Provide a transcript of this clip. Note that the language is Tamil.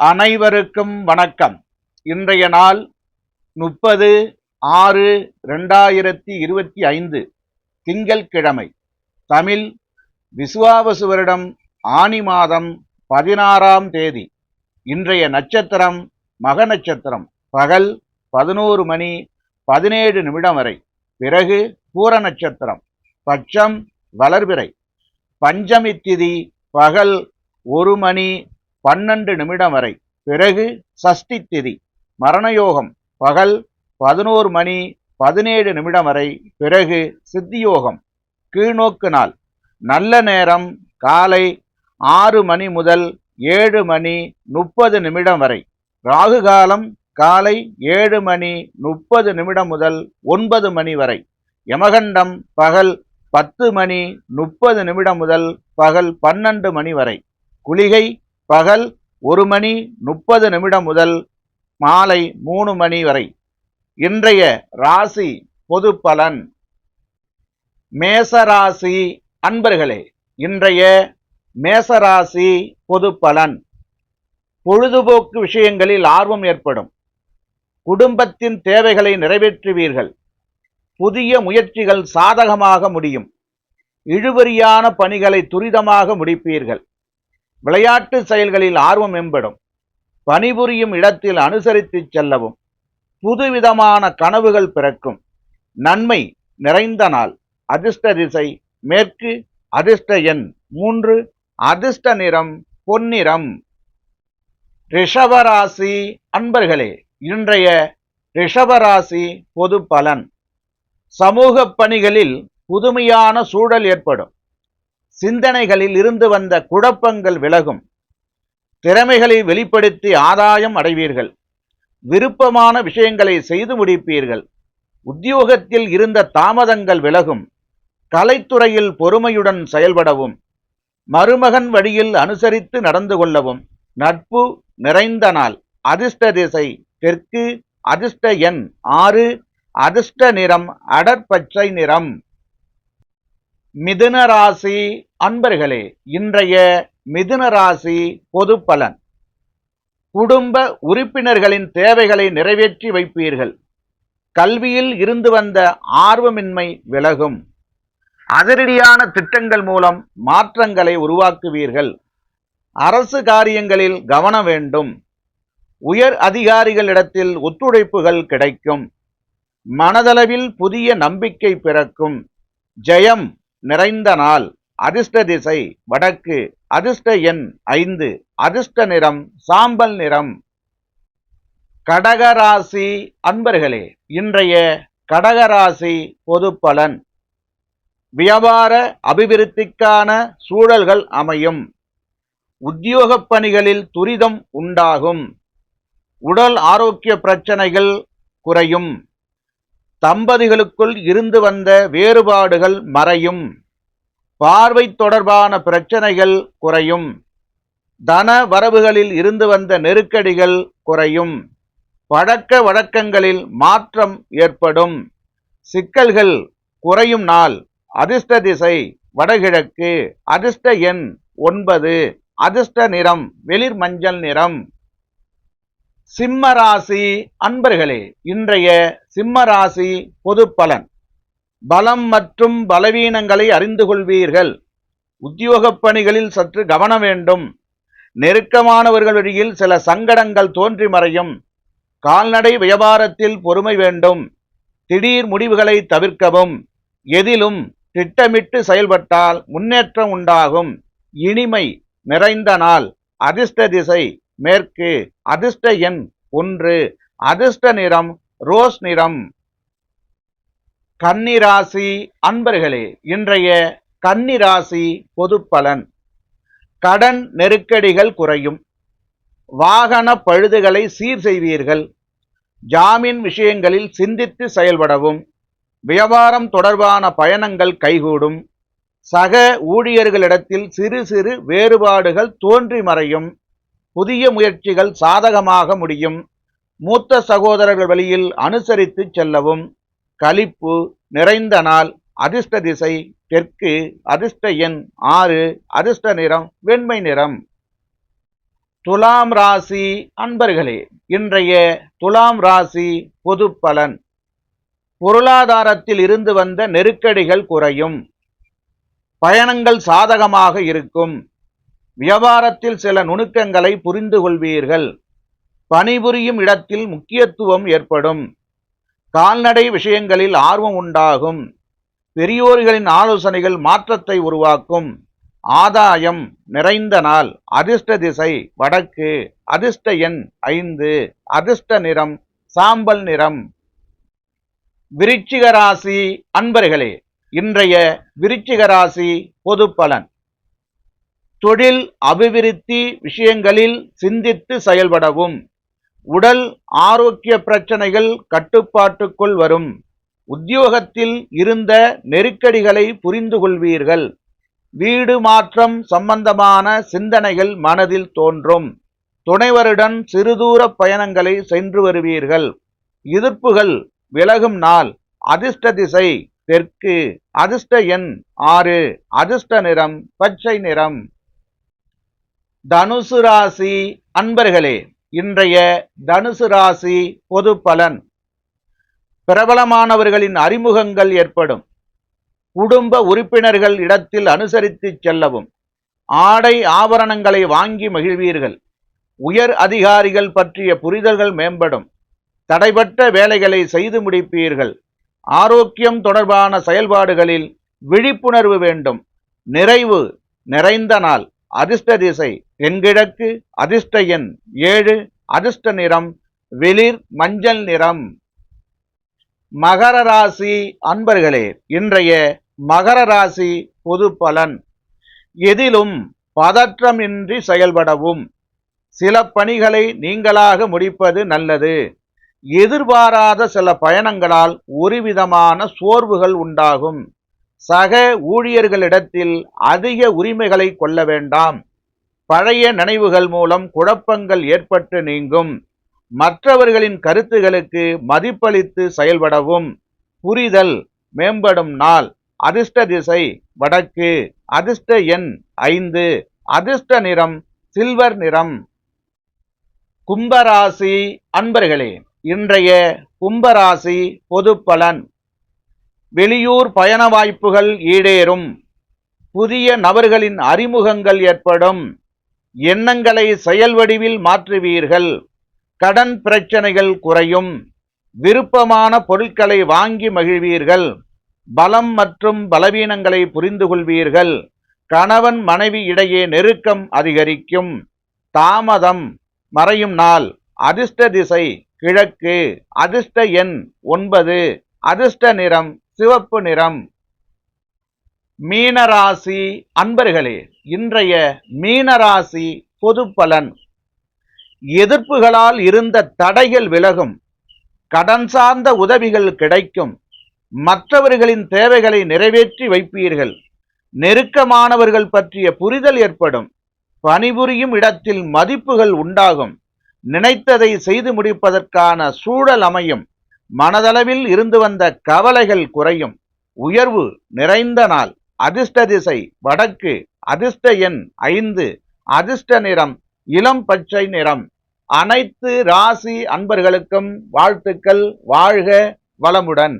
அனைவருக்கும் வணக்கம். இன்றைய நாள் 30/6/2025 திங்கள்கிழமை. தமிழ் விசுவாவசு வருடம் ஆனி மாதம் 16ஆம் தேதி. இன்றைய நட்சத்திரம் மக நட்சத்திரம். பகல் 11 மணி 17 நிமிடம் வரை. பிறகு பூர நட்சத்திரம். பட்சம் வளர்பிறை. பஞ்சமி திதி பகல் 1 மணி 12 நிமிடம் வரை. பிறகு சஷ்டி திதி. மரணயோகம் பகல் 11 மணி 17 நிமிடம் வரை. பிறகு சித்தியோகம். கீழ்நோக்கு நாள். நல்ல நேரம் காலை 6 மணி முதல் 7 மணி 30 நிமிடம் வரை. ராகு காலம் காலை 7 மணி 30 நிமிடம் முதல் 9 மணி வரை. யமகண்டம் பகல் 10 மணி 30 நிமிடம் முதல் பகல் 12 மணி வரை. குளிகை பகல் 1 மணி 30 நிமிடம் முதல் மாலை 3 மணி வரை. இன்றைய ராசி பொது பலன். மேசராசி அன்பர்களே, இன்றைய மேசராசி பொது பலன். பொழுதுபோக்கு விஷயங்களில் ஆர்வம் ஏற்படும். குடும்பத்தின் தேவைகளை நிறைவேற்றுவீர்கள். புதிய முயற்சிகள் சாதகமாக முடியும். இழுபறியான பணிகளை துரிதமாக முடிப்பீர்கள். விளையாட்டு செயல்களில் ஆர்வம் மேம்படும். பணிபுரியும் இடத்தில் அனுசரித்து செல்லவும். புதுவிதமான கனவுகள் பிறக்கும். நன்மை நிறைந்த நாள். அதிர்ஷ்ட திசை மேற்கு. அதிர்ஷ்ட எண் 3. அதிர்ஷ்ட நிறம் பொன்னிறம். ரிஷபராசி அன்பர்களே, இன்றைய ரிஷபராசி பொது பலன். சமூக பணிகளில் புதுமையான சூழல் ஏற்படும். சிந்தனைகளில் இருந்து வந்த குழப்பங்கள் விலகும். திறமைகளை வெளிப்படுத்தி ஆதாயம் அடைவீர்கள். விருப்பமான விஷயங்களை செய்து முடிப்பீர்கள். உத்தியோகத்தில் இருந்த தாமதங்கள் விலகும். கலைத்துறையில் பொறுமையுடன் செயல்படவும். மருமகன் வழியில் அனுசரித்து நடந்து கொள்ளவும். நட்பு நிறைந்த நாள். அதிர்ஷ்ட திசை தெற்கு. அதிர்ஷ்ட எண் 6. அதிர்ஷ்ட நிறம் அடற்பச்சை நிறம். மிதுன ராசி அன்பர்களே, இன்றைய மிதுன ராசி பொது பலன். குடும்ப உறுப்பினர்களின் தேவைகளை நிறைவேற்றி வைப்பீர்கள். கல்வியில் இருந்து வந்த ஆர்வமின்மை விலகும். அதிரடியான திட்டங்கள் மூலம் மாற்றங்களை உருவாக்குவீர்கள். அரசு காரியங்களில் கவனம் வேண்டும். உயர் அதிகாரிகளிடத்தில் ஒத்துழைப்புகள் கிடைக்கும். மனதளவில் புதிய நம்பிக்கை பிறக்கும். ஜெயம் நிறைந்த நாள். அதிர்ஷ்ட திசை வடக்கு. அதிர்ஷ்ட எண் 5. அதிர்ஷ்ட நிறம் சாம்பல் நிறம். கடகராசி அன்பர்களே, இன்றைய கடகராசி பொது பலன். வியாபார அபிவிருத்திக்கான சூழல்கள் அமையும். உத்தியோக பணிகளில் துரிதம் உண்டாகும். உடல் ஆரோக்கிய பிரச்சனைகள் குறையும். தம்பதிகளுக்குள் இருந்து வந்த வேறுபாடுகள் மறையும். பார்வை தொடர்பான பிரச்சனைகள் குறையும். தன வரவுகளில் இருந்து வந்த நெருக்கடிகள் குறையும். பழக்க வழக்கங்களில் மாற்றம் ஏற்படும். சிக்கல்கள் குறையும் நாள். அதிர்ஷ்ட திசை வடகிழக்கு. அதிர்ஷ்ட எண் 9. அதிர்ஷ்ட நிறம் வெளிர் மஞ்சள் நிறம். சிம்மராசி அன்பர்களே, இன்றைய சிம்மராசி பொது பலன். பலம் மற்றும் பலவீனங்களை அறிந்து கொள்வீர்கள். உத்தியோக பணிகளில் சற்று கவனம் வேண்டும். நெருக்கமானவர்கள் வழியில் சில சங்கடங்கள் தோன்றி மறையும். கால்நடை வியாபாரத்தில் பொறுமை வேண்டும். திடீர் முடிவுகளை தவிர்க்கவும். எதிலும் திட்டமிட்டு செயல்பட்டால் முன்னேற்றம் உண்டாகும். இனிமை நிறைந்த நாள். அதிர்ஷ்ட திசை மேற்கு. அதிர்ஷ்ட எண் 1. அதிர்ஷ்ட நிறம் ரோஸ் நிறம். கன்னிராசி அன்பர்களே, இன்றைய கன்னிராசி பொது பலன். கடன் நெருக்கடிகள் குறையும். வாகன பழுதுகளை சீர் செய்வீர்கள். ஜாமீன் விஷயங்களில் சிந்தித்து செயல்படவும். வியாபாரம் தொடர்பான பயணங்கள் கைகூடும். சக ஊழியர்களிடத்தில் சிறு சிறு வேறுபாடுகள் தோன்றி மறையும். புதிய முயற்சிகள் சாதகமாக முடியும். மூத்த சகோதரர்கள் வழியில் அனுசரித்து செல்லவும். களிப்பு நிறைந்த நாள். அதிர்ஷ்ட திசை தெற்கு. அதிர்ஷ்ட எண் 6. அதிர்ஷ்ட நிறம் வெண்மை நிறம். துலாம் ராசி அன்பர்களே, இன்றைய துலாம் ராசி பொது பலன். பொருளாதாரத்தில் இருந்து வந்த நெருக்கடிகள் குறையும். பயணங்கள் சாதகமாக இருக்கும். வியாபாரத்தில் சில நுணுக்கங்களை புரிந்து கொள்வீர்கள். பணிபுரியும் இடத்தில் முக்கியத்துவம் ஏற்படும். கால்நடை விஷயங்களில் ஆர்வம் உண்டாகும். பெரியோர்களின் ஆலோசனைகள் மாற்றத்தை உருவாக்கும். ஆதாயம் நிறைந்த நாள். அதிர்ஷ்ட திசை வடக்கு. அதிர்ஷ்ட எண் 5. அதிர்ஷ்ட நிறம் சாம்பல் நிறம். விருச்சிக ராசி அன்பர்களே, இன்றைய விருச்சிக ராசி பொது பலன். தொழில் அபிவிருத்தி விஷயங்களில் சிந்தித்து செயல்படவும். உடல் ஆரோக்கிய பிரச்சனைகள் கட்டுப்பாட்டுக்குள் வரும். உத்தியோகத்தில் இருந்த நெருக்கடிகளை புரிந்து கொள்வீர்கள். வீடு மாற்றம் சம்பந்தமான சிந்தனைகள் மனதில் தோன்றும். துணைவருடன் சிறுதூர பயணங்களை சென்று வருவீர்கள். எதிர்ப்புகள் விலகும் நாள். அதிர்ஷ்ட திசை தெற்கு. அதிர்ஷ்ட எண் 6. அதிர்ஷ்ட நிறம் பச்சை நிறம். தனுசு ராசி அன்பர்களே, இன்றைய தனுசு ராசி பொது பலன். பிரபலமானவர்களின் அறிமுகங்கள் ஏற்படும். குடும்ப உறுப்பினர்கள் இடத்தில் அனுசரித்து செல்லவும். ஆடை ஆபரணங்களை வாங்கி மகிழ்வீர்கள். உயர் அதிகாரிகள் பற்றிய புரிதல்கள் மேம்படும். தடைபட்ட வேலைகளை செய்து முடிப்பீர்கள். ஆரோக்கியம் தொடர்பான செயல்பாடுகளில் விழிப்புணர்வு வேண்டும். நிறைவு நிறைந்த நாள். அதிர்ஷ்ட திசை தென்கிழக்கு. அதிர்ஷ்ட எண் 7. அதிர்ஷ்ட நிறம் வெளிர் மஞ்சள் நிறம். மகர ராசி அன்பர்களே, இன்றைய மகர ராசி பொது பலன். எதிலும் பதற்றமின்றி செயல்படவும். சில பணிகளை நீங்களாக முடிப்பது நல்லது. எதிர்பாராத சில பயணங்களால் ஒருவிதமான சோர்வுகள் உண்டாகும். சக ஊழியர்களிடத்தில் அதிக உரிமைகளை கொள்ள வேண்டாம். பழைய நினைவுகள் மூலம் குழப்பங்கள் ஏற்பட்டு நீங்கும். மற்றவர்களின் கருத்துகளுக்கு மதிப்பளித்து செயல்படவும். புரிதல் மேம்படும் நாள். அதிர்ஷ்ட திசை வடக்கு. அதிர்ஷ்ட எண் 5. அதிர்ஷ்ட நிறம் சில்வர் நிறம். கும்பராசி அன்பர்களே, இன்றைய கும்பராசி பொது பலன். வெளியூர் பயண வாய்ப்புகள் ஈடேறும். புதிய நபர்களின் அறிமுகங்கள் ஏற்படும். எண்ணங்களை செயல் வடிவில் மாற்றுவீர்கள். கடன் பிரச்சனைகள் குறையும். விருப்பமான பொருட்களை வாங்கி மகிழ்வீர்கள். பலம் மற்றும் பலவீனங்களை புரிந்து கொள்வீர்கள். கணவன் மனைவி இடையே நெருக்கம் அதிகரிக்கும். தாமதம் மறையும் நாள். அதிர்ஷ்ட திசை கிழக்கு. அதிர்ஷ்ட எண் 9. அதிர்ஷ்ட நிறம் சிவப்பு நிறம். மீனராசி அன்பர்களே, இன்றைய மீனராசி பொது பலன். எதிர்ப்புகளால் இருந்த தடைகள் விலகும். கடன் சார்ந்த உதவிகள் கிடைக்கும். மற்றவர்களின் தேவைகளை நிறைவேற்றி வைப்பீர்கள். நெருக்கமானவர்கள் பற்றிய புரிதல் ஏற்படும். பணிபுரியும் இடத்தில் மதிப்புகள் உண்டாகும். நினைத்ததை செய்து முடிப்பதற்கான சூழல் அமையும். மனதளவில் இருந்து வந்த கவலைகள் குறையும். உயர்வு நிறைந்த நாள். அதிர்ஷ்ட திசை வடக்கு. அதிர்ஷ்ட எண் 5. அதிர்ஷ்ட நிறம் இளம் பச்சை நிறம். அனைத்து ராசி அன்பர்களுக்கும் வாழ்த்துக்கள். வாழ்க வளமுடன்.